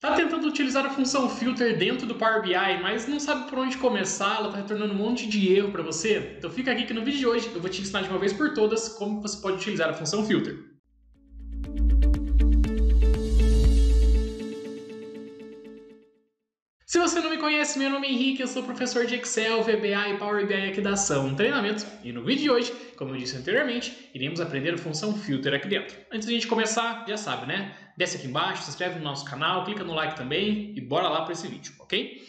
Tá tentando utilizar a função filter dentro do Power BI, mas não sabe por onde começar, ela está retornando um monte de erro para você? Então fica aqui que no vídeo de hoje eu vou te ensinar de uma vez por todas como você pode utilizar a função filter. Se você não me conhece, meu nome é Henrique, eu sou professor de Excel, VBA e Power BI aqui da Ação Treinamento. E no vídeo de hoje, como eu disse anteriormente, iremos aprender a função filter aqui dentro. Antes de a gente começar, já sabe, né? Desce aqui embaixo, se inscreve no nosso canal, clica no like também e bora lá para esse vídeo, ok?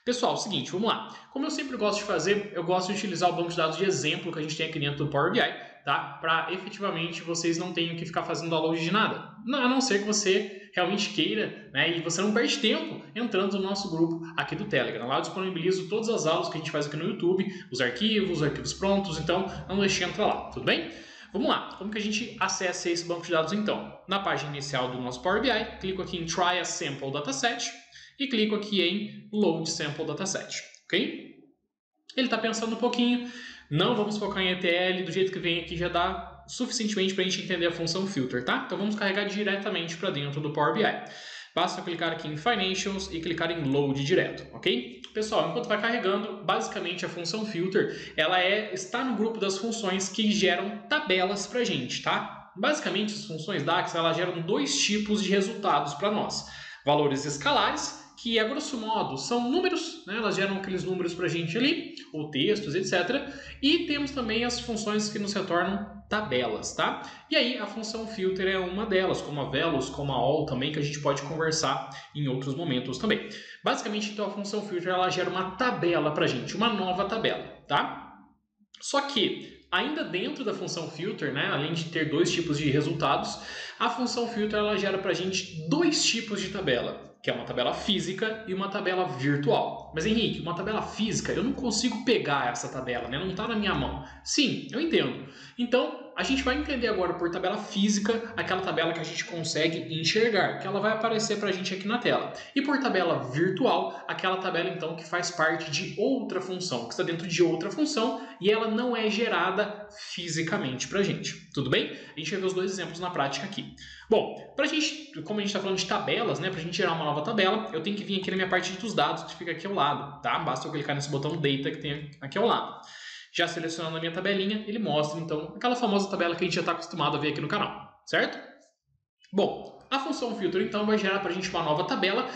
Pessoal, seguinte, vamos lá. Como eu sempre gosto de fazer, eu gosto de utilizar o banco de dados de exemplo que a gente tem aqui dentro do Power BI, tá? Para efetivamente vocês não tenham que ficar fazendo download de nada. A não ser que você realmente queira, né? E você não perde tempo entrando no nosso grupo aqui do Telegram. Lá eu disponibilizo todas as aulas que a gente faz aqui no YouTube, os arquivos prontos, então não deixe de entrar lá, tudo bem? Vamos lá, como que a gente acessa esse banco de dados então? Na página inicial do nosso Power BI, clico aqui em Try a Sample Dataset e clico aqui em Load Sample Dataset, ok? Ele está pensando um pouquinho, não vamos focar em ETL, do jeito que vem aqui já dá suficientemente para a gente entender a função filter, tá? Então vamos carregar diretamente para dentro do Power BI. Basta clicar aqui em Financials e clicar em Load direto, ok? Pessoal, enquanto vai carregando, basicamente a função filter, ela está no grupo das funções que geram tabelas para a gente, tá? Basicamente, as funções DAX, elas geram dois tipos de resultados para nós. Valores escalares, que a grosso modo são números, né? Elas geram aqueles números para a gente ali, ou textos, etc. E temos também as funções que nos retornam tabelas, tá? E aí a função filter é uma delas, como a Velos, como a All também, que a gente pode conversar em outros momentos também. Basicamente, então, a função filter ela gera uma tabela para a gente, uma nova tabela, tá? Só que ainda dentro da função filter, né, além de ter dois tipos de resultados, a função filter ela gera para a gente dois tipos de tabela, que é uma tabela física e uma tabela virtual. Mas Henrique, uma tabela física, eu não consigo pegar essa tabela, né? Não está na minha mão. Sim, eu entendo. Então, a gente vai entender agora por tabela física aquela tabela que a gente consegue enxergar, que ela vai aparecer para a gente aqui na tela. E por tabela virtual, aquela tabela então que faz parte de outra função, que está dentro de outra função e ela não é gerada fisicamente para a gente. Tudo bem? A gente vai ver os dois exemplos na prática aqui. Bom, como a gente está falando de tabelas, né, para a gente gerar uma nova tabela, eu tenho que vir aqui na minha parte dos dados, que fica aqui ao lado, tá? Basta eu clicar nesse botão Data que tem aqui ao lado. Já selecionando a minha tabelinha, ele mostra, então, aquela famosa tabela que a gente já está acostumado a ver aqui no canal, certo? Bom, a função filter, então, vai gerar para a gente uma nova tabela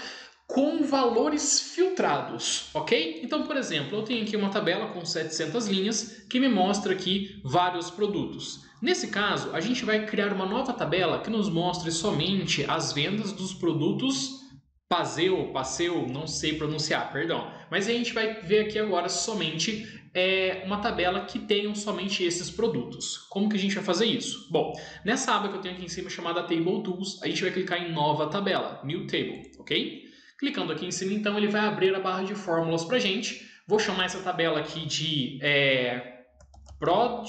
com valores filtrados, ok? Então, por exemplo, eu tenho aqui uma tabela com 700 linhas que me mostra aqui vários produtos. Nesse caso, a gente vai criar uma nova tabela que nos mostre somente as vendas dos produtos Passeu, não sei pronunciar, perdão. Mas a gente vai ver aqui agora somente uma tabela que tenham somente esses produtos. Como que a gente vai fazer isso? Bom, nessa aba que eu tenho aqui em cima chamada Table Tools, a gente vai clicar em Nova Tabela, New Table, ok? Clicando aqui em cima, então, ele vai abrir a barra de fórmulas para a gente. Vou chamar essa tabela aqui de Prod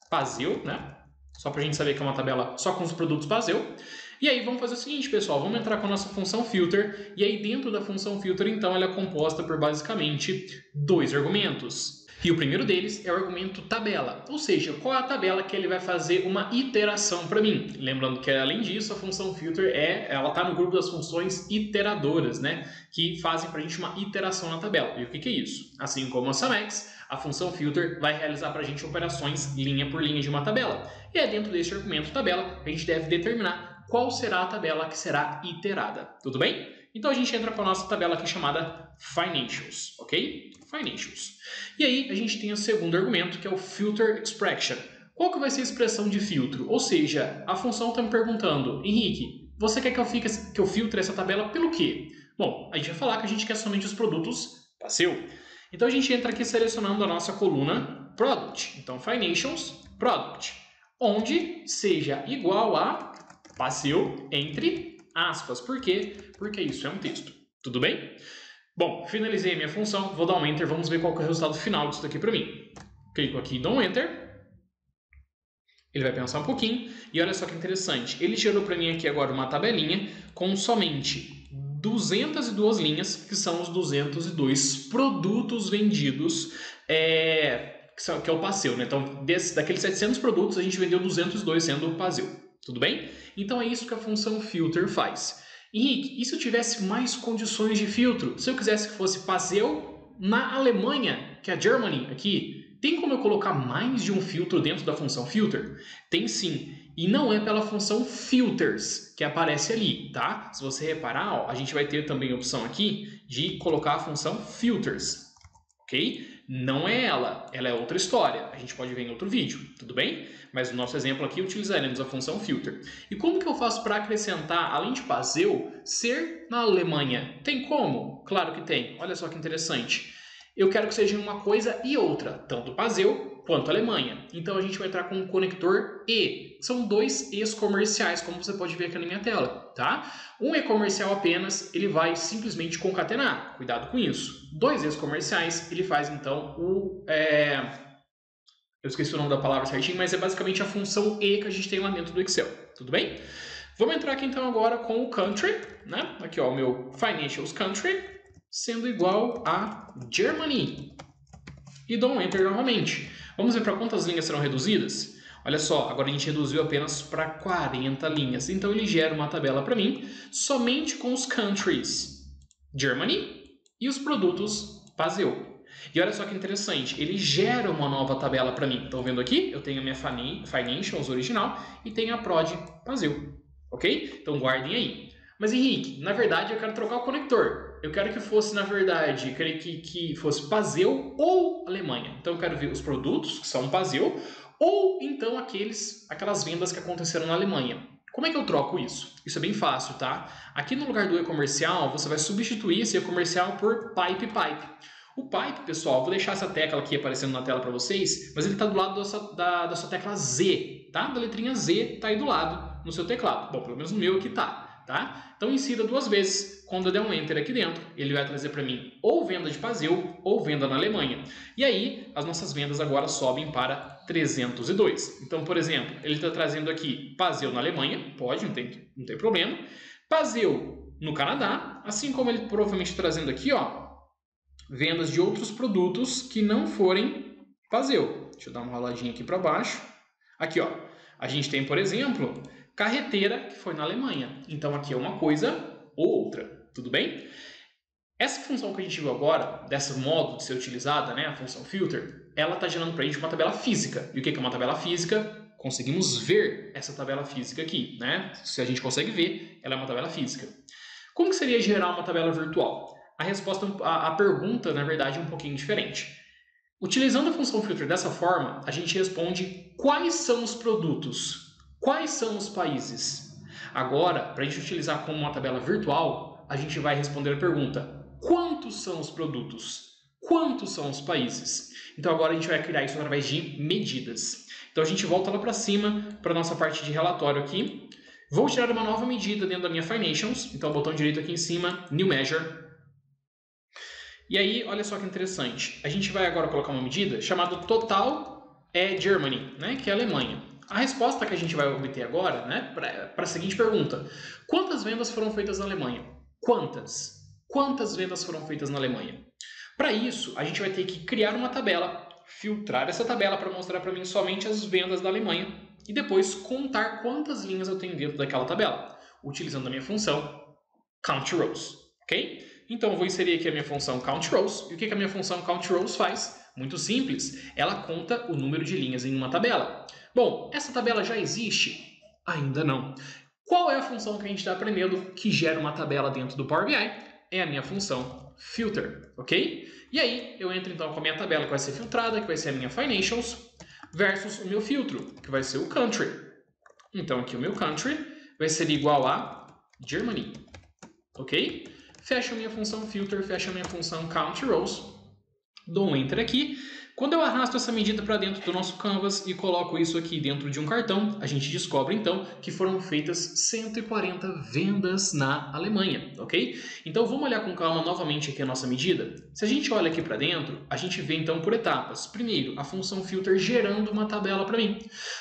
Passeu, né? Só para a gente saber que é uma tabela só com os produtos Passeu. E aí vamos fazer o seguinte, pessoal, vamos entrar com a nossa função filter, e aí dentro da função filter, então, ela é composta por basicamente dois argumentos. E o primeiro deles é o argumento tabela, ou seja, qual é a tabela que ele vai fazer uma iteração para mim. Lembrando que, além disso, a função filter ela está no grupo das funções iteradoras, né, que fazem para a gente uma iteração na tabela. E o que é isso? Assim como a SumX, a função filter vai realizar para a gente operações linha por linha de uma tabela. E é dentro desse argumento tabela que a gente deve determinar qual será a tabela que será iterada. Tudo bem? Então a gente entra para a nossa tabela aqui chamada Financials, ok? Financials. E aí a gente tem o segundo argumento, que é o Filter Expression. Qual que vai ser a expressão de filtro? Ou seja, a função está me perguntando, Henrique, você quer que eu filtre essa tabela pelo quê? Bom, a gente vai falar que a gente quer somente os produtos Passeu. Então a gente entra aqui selecionando a nossa coluna Product. Então Financials, Product. Onde seja igual a Passeu entre aspas. Por quê? Porque isso é um texto. Tudo bem? Bom, finalizei a minha função. Vou dar um Enter. Vamos ver qual que é o resultado final disso daqui para mim. Clico aqui e dou um Enter. Ele vai pensar um pouquinho. E olha só que interessante. Ele gerou para mim aqui agora uma tabelinha com somente 202 linhas, que são os 202 produtos vendidos, que é o Passeu, né? Então, daqueles 700 produtos, a gente vendeu 202 sendo o Passeu. Tudo bem? Então é isso que a função filter faz. Henrique, e se eu tivesse mais condições de filtro? Se eu quisesse que fosse Paseo na Alemanha, que é a Germany aqui, tem como eu colocar mais de um filtro dentro da função filter? Tem sim, e não é pela função filters que aparece ali, tá? Se você reparar, ó, a gente vai ter também a opção aqui de colocar a função filters, ok? Não é ela é outra história, a gente pode ver em outro vídeo, tudo bem? Mas no nosso exemplo aqui utilizaremos a função filter. E como que eu faço para acrescentar, além de Paseo, ser na Alemanha? Tem como? Claro que tem, olha só que interessante. Eu quero que seja uma coisa e outra, tanto Paseo quanto Alemanha. Então a gente vai entrar com um conector E. São dois E's comerciais, como você pode ver aqui na minha tela, tá? Um E comercial apenas, ele vai simplesmente concatenar. Cuidado com isso. Dois E's comerciais, ele faz então o... Eu esqueci o nome da palavra certinho, mas é basicamente a função E que a gente tem lá dentro do Excel. Tudo bem? Vamos entrar aqui então agora com o country, né? Aqui ó, o meu financials country, sendo igual a Germany. E dou um Enter novamente. Vamos ver para quantas linhas serão reduzidas? Olha só, agora a gente reduziu apenas para 40 linhas. Então ele gera uma tabela para mim somente com os countries Germany e os produtos Paseo. E olha só que interessante, ele gera uma nova tabela para mim. Estão vendo aqui? Eu tenho a minha Financials original e tenho a Prod Paseo. Ok? Então guardem aí. Mas Henrique, na verdade eu quero trocar o conector. Eu quero que fosse, na verdade, que fosse Paseo ou Alemanha. Então eu quero ver os produtos que são Paseo ou então aquelas vendas que aconteceram na Alemanha. Como é que eu troco isso? Isso é bem fácil, tá? Aqui no lugar do e-comercial, você vai substituir esse e-comercial por pipe. O pipe, pessoal, vou deixar essa tecla aqui aparecendo na tela para vocês, mas ele está do lado da sua tecla Z, tá? Da letrinha Z está aí do lado no seu teclado. Bom, pelo menos no meu aqui tá? Então insira 2 vezes. Quando eu der um Enter aqui dentro, ele vai trazer para mim ou venda de Paseo ou venda na Alemanha. E aí, as nossas vendas agora sobem para 302. Então, por exemplo, ele está trazendo aqui Paseo na Alemanha, pode, não tem problema. Paseo no Canadá, assim como ele provavelmente está trazendo aqui, ó, vendas de outros produtos que não forem Paseo. Deixa eu dar uma roladinha aqui para baixo. Aqui, ó, a gente tem, por exemplo, carreteira que foi na Alemanha. Então aqui é uma coisa ou outra, tudo bem? Essa função que a gente viu agora, desse modo de ser utilizada, né, a função filter, ela está gerando para a gente uma tabela física. E o que é uma tabela física? Conseguimos ver essa tabela física aqui, né? Se a gente consegue ver, ela é uma tabela física. Como que seria gerar uma tabela virtual? A resposta, a pergunta, na verdade, é um pouquinho diferente. Utilizando a função filter dessa forma, a gente responde quais são os produtos, quais são os países. Agora, para a gente utilizar como uma tabela virtual, a gente vai responder a pergunta: quantos são os produtos? Quantos são os países? Então agora a gente vai criar isso através de medidas. Então a gente volta lá para cima, para a nossa parte de relatório aqui. Vou tirar uma nova medida dentro da minha Financials. Então botão direito aqui em cima, New Measure. E aí, olha só que interessante. A gente vai agora colocar uma medida chamada Total Germany, né, que é a Alemanha. A resposta que a gente vai obter agora, né, para a seguinte pergunta: quantas vendas foram feitas na Alemanha? Quantas? Quantas vendas foram feitas na Alemanha? Para isso, a gente vai ter que criar uma tabela, filtrar essa tabela para mostrar para mim somente as vendas da Alemanha e depois contar quantas linhas eu tenho dentro daquela tabela, utilizando a minha função Count Rows, ok? Então eu vou inserir aqui a minha função Count Rows. E o que a minha função Count Rows faz? Muito simples, ela conta o número de linhas em uma tabela. Bom, essa tabela já existe? Ainda não. Qual é a função que a gente está aprendendo que gera uma tabela dentro do Power BI? É a minha função Filter, ok? E aí eu entro então com a minha tabela que vai ser filtrada, que vai ser a minha Financials, versus o meu filtro, que vai ser o Country. Então aqui o meu Country vai ser igual a Germany, ok? Fecho a minha função Filter, fecho a minha função Count Rows, dou um Enter aqui. Quando eu arrasto essa medida para dentro do nosso Canvas e coloco isso aqui dentro de um cartão, a gente descobre então que foram feitas 140 vendas na Alemanha, ok? Então vamos olhar com calma novamente aqui a nossa medida. Se a gente olha aqui para dentro, a gente vê então por etapas. Primeiro, a função Filter gerando uma tabela para mim.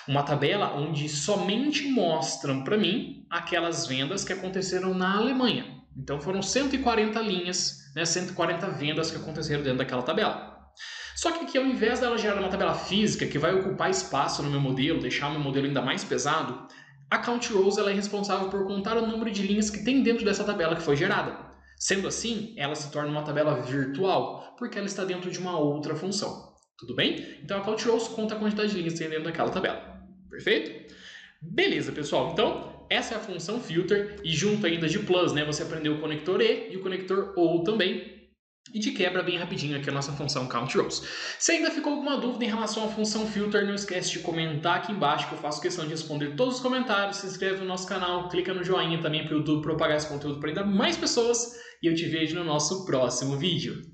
Uma tabela onde somente mostram para mim aquelas vendas que aconteceram na Alemanha. Então foram 140 linhas, né, 140 vendas que aconteceram dentro daquela tabela. Só que aqui, ao invés dela gerar uma tabela física que vai ocupar espaço no meu modelo, deixar o meu modelo ainda mais pesado, A count rows ela é responsável por contar o número de linhas que tem dentro dessa tabela que foi gerada. Sendo assim, ela se torna uma tabela virtual, porque ela está dentro de uma outra função. Tudo bem? Então a count rows conta a quantidade de linhas que tem dentro daquela tabela. Perfeito? Beleza, pessoal. Então, essa é a função filter e junto ainda de plus, né? Você aprendeu o conector e o conector ou também. E de quebra bem rapidinho aqui a nossa função count rows. Se ainda ficou alguma dúvida em relação à função filter, não esquece de comentar aqui embaixo que eu faço questão de responder todos os comentários. Se inscreve no nosso canal, clica no joinha também para o YouTube propagar esse conteúdo para ainda mais pessoas. E eu te vejo no nosso próximo vídeo.